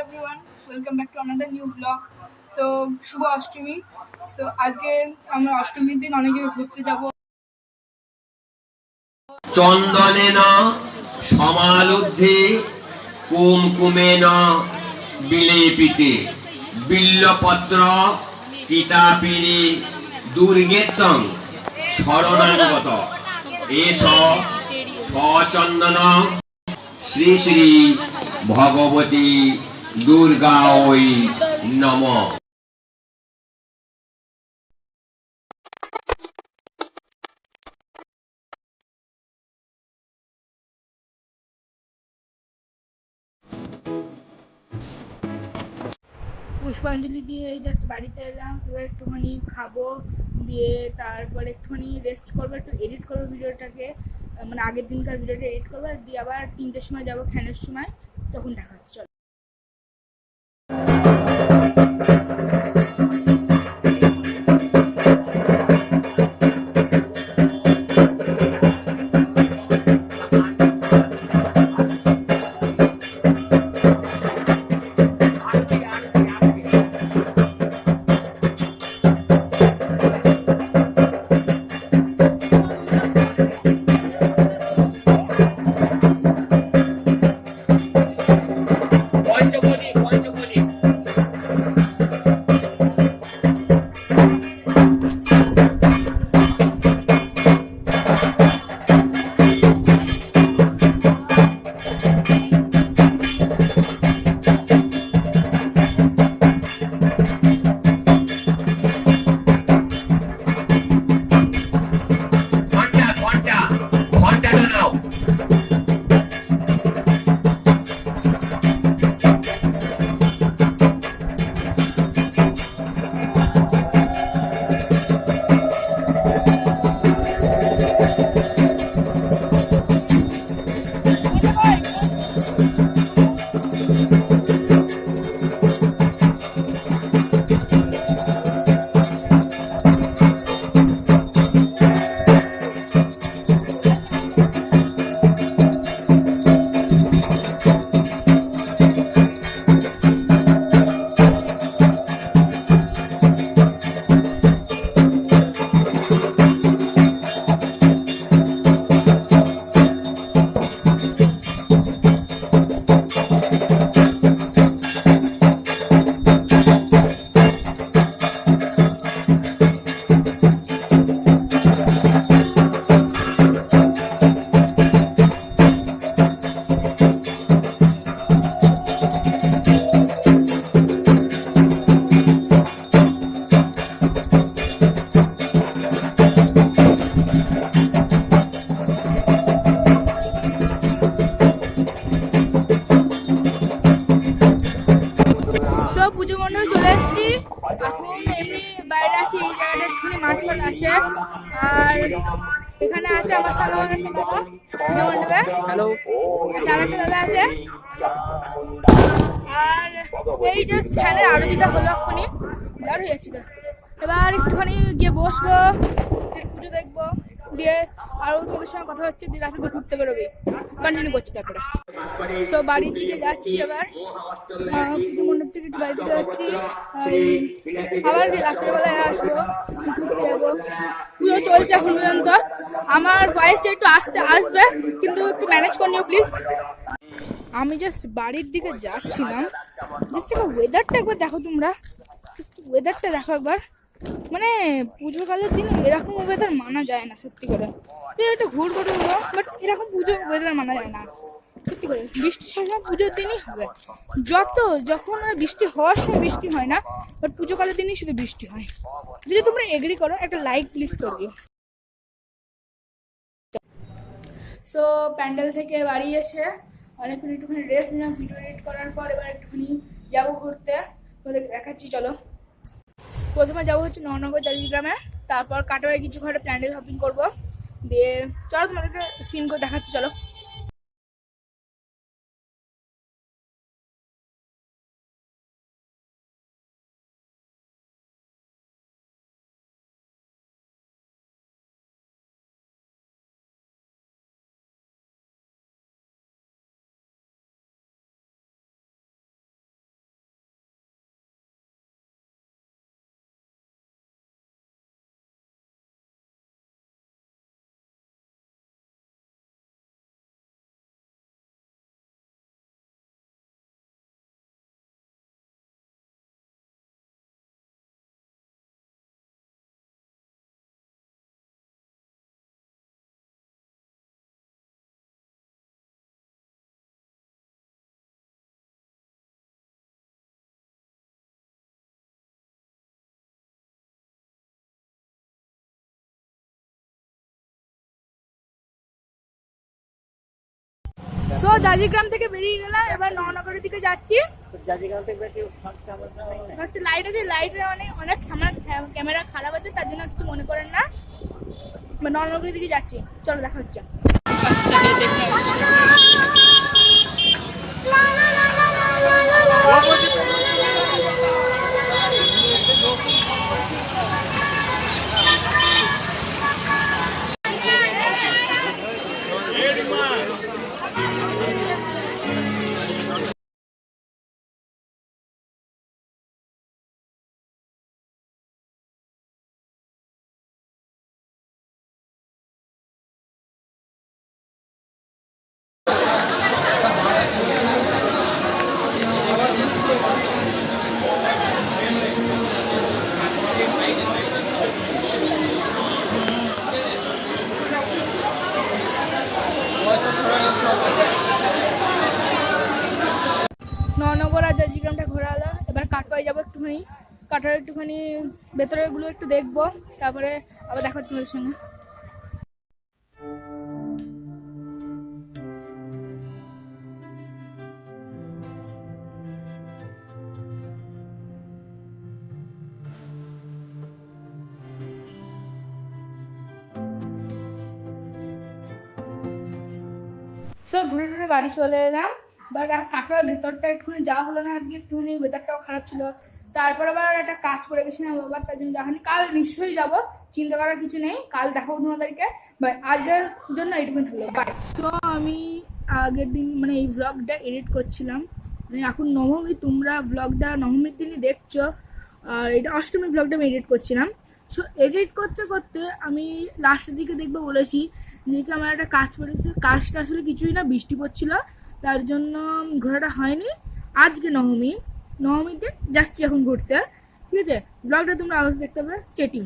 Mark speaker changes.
Speaker 1: everyone, welcome back to another new vlog. So Shubho Ashtami. So আজকে আমরা অষ্টমীর দিন অনেক জায়গায় ঘুরতে যাব।
Speaker 2: চন্দনেন সমালুব্ধে কুমকুমেন বিলেপিতে বিল্লপত্র কিতাপিনী দুর্গেত্তং শরণাগত এষ সচন্দন শ্রী শ্রী ভগবতী দুর্গায় নমঃ।
Speaker 1: পুষ্পাঞ্জলি দিয়ে জাস্ট বাড়িতে এলাম, এবার একটুখানি খাবো, দিয়ে তারপর একটুখানি রেস্ট করবো, একটু এডিট করবো ভিডিওটাকে, মানে আগের দিনকার ভিডিওটা এডিট করবো, দিয়ে আবার 3টের সময় যাবো ফ্যানের সময়, তখন দেখা হচ্ছে। চলো। পুজো মণ্ডপে চলে এসেছি, এখন এমনি বাইরে আছি। এই জায়গাটা একটুখানি মাঠঘাট আছে, আর এখানে আছে আমার সঙ্গে আমার একটা দাদা পুজো মণ্ডপে। হ্যালো। আচ্ছা, আর একটা দাদা আছে, আর এই জাস্ট ফ্যানের আরতিটা হলো এক্ষুনি, ব্লার হয়ে যাচ্ছে তো। এবার একটুখানি গিয়ে বসবো, পুজো দেখবো, দিয়ে আরও তোমাদের সঙ্গে কথা হচ্ছে, দিয়ে রাতে তো ঘুরতে বেরোবে, কন্টিনিউ করছি তারপরে। সো বাড়ির দিকে যাচ্ছি, এবার পুজো মণ্ডপ থেকে একটু বাড়ির দিকে যাচ্ছি, আবার রাত্রেবেলায় আসবো, ঘুরতে যাবো। পুজো চলছে এখন পর্যন্ত, আমার ভয়েসটা একটু আসবে, কিন্তু একটু ম্যানেজ করে নিও প্লিজ। আমি জাস্ট বাড়ির দিকে যাচ্ছিলাম, জাস্ট একবার ওয়েদারটা একবার দেখো তোমরা, জাস্ট ওয়েদারটা দেখো একবার, মানে পুজোকালের দিন এরকম ওয়েদার মানা যায় না সত্যি করে। একটা ঘুরবো, বাট এরকম পুজো ওয়েদার মানা যায় না সত্যি করে। বৃষ্টি সবসময় পুজোর দিনই হবে, যখন বৃষ্টি হওয়ার সময় বৃষ্টি হয় না, বাট পুজোকালের দিনই শুধু বৃষ্টি হয়। যদি তোমরা এগ্রি করো, একটা লাইক প্লিজ করে দিও। সো প্যান্ডেল থেকে বাড়ি এসে অনেকক্ষণ একটুখানি রেস্ট নিলাম ভিডিও এডিট করার পর, এবার একটুখানি যাবো ঘুরতে, তোমাদের দেখাচ্ছি চলো। প্রথমে যাবো হচ্ছে নবনগর জাজিগ্রামে, তারপর কাটোয়ায় কিছু ঘরে প্যান্ডেল শপিং করবো, দিয়ে চলো তোমাদেরকে সিন করে দেখাচ্ছি চলো। জাজিগ্রাম থেকে বেরিয়ে গেলাম, এবার নগরের দিকে যাচ্ছি। লাইট আছে, লাইটের অনেক ক্যামেরা খারাপ আছে, তার জন্য কিছু মনে করেন না। নগরের দিকে যাচ্ছি, চলো দেখা হচ্ছে। নগর আর জাজিগ্রামটা ঘোরা হলো, এবার কাটোয়ায় যাবো একটুখানি। কাটোয়ার একটুখানি ভেতরের গুলো একটু দেখবো, তারপরে আবার দেখা হচ্ছে তোমাদের সঙ্গে। ঘুরে ঘুরে বাড়ি চলে এলাম। কাটোয়ার ভেতরটা একটুখানি যাওয়া হলো না আজকে, একটুখানি ওয়েদারটাও খারাপ ছিল। তারপর আবার একটা কাজ করে গেছিলাম বাবা, তার জন্য যাওয়া হয়নি। কাল নিশ্চয়ই যাবো, চিন্তা করার কিছু নেই, কাল দেখাবো তোমাদেরকে। বাই, আজকের জন্য এইটুকুন হলো, বাই। সো আমি আগের দিন এই ব্লগটা এডিট করছিলাম, এখন নবমী, তোমরা ব্লগটা নবমীর দিনই দেখছো, আর এটা অষ্টমী ব্লগটা আমি এডিট করছিলাম। সো এডিট করতে করতে আমি লাস্টের দিকে দেখবো বলেছি যে আমার একটা কাজ পড়েছে, কাজটা আসলে কিছুই না, বৃষ্টি পড়ছিল, তার জন্য ঘোরাটা হয়নি। আজকে নবমীতে যাচ্ছি এখন ঘুরতে, ঠিক আছে? ব্লগটা তোমরা আওয়াজ দেখতে পাবে, স্টেটিং।